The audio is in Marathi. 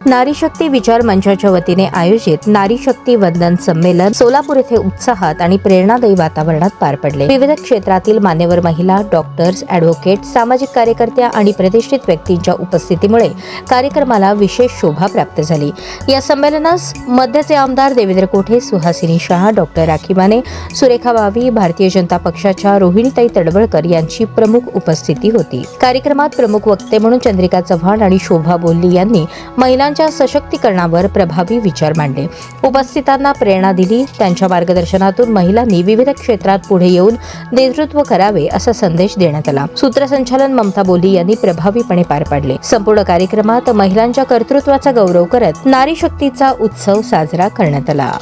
नारी शक्ती विचार मंचाच्या वतीने आयोजित नारी शक्ती वंदन संमेलन सोलापूर येथे उत्साहात आणि प्रेरणादायी वातावरणात पार पडले। विविध क्षेत्रातील मान्यवर महिला, डॉक्टर्स, ॲडव्होकेट, सामाजिक कार्यकर्त्या आणि प्रतिष्ठित व्यक्तींच्या उपस्थितीमुळे कार्यक्रमाला विशेष शोभा प्राप्त झाली। या संमेलनास मध्यचे आमदार देवेंद्र कोठे, सुहासिनी शहा, डॉक्टर राखी माने, सुरेखा बावी, भारतीय जनता पक्षाच्या रोहिणीताई तडवळकर यांची प्रमुख उपस्थिती होती। कार्यक्रमात प्रमुख वक्ते म्हणून चंद्रिका चव्हाण आणि शोभा बोल्ली यांनी महिलांच्या सशक्तीकरणावर प्रभावी विचार मांडले, उपस्थितांना प्रेरणा दिली। त्यांच्या मार्गदर्शनातून महिलांनी विविध क्षेत्रात पुढे येऊन नेतृत्व करावे असा संदेश देण्यात आला। सूत्रसंचालन ममता बोल्ली यांनी प्रभावीपणे पार पाडले। संपूर्ण कार्यक्रमात महिलांच्या कर्तृत्वाचा गौरव करत नारी शक्तीचा उत्सव साजरा करण्यात आला।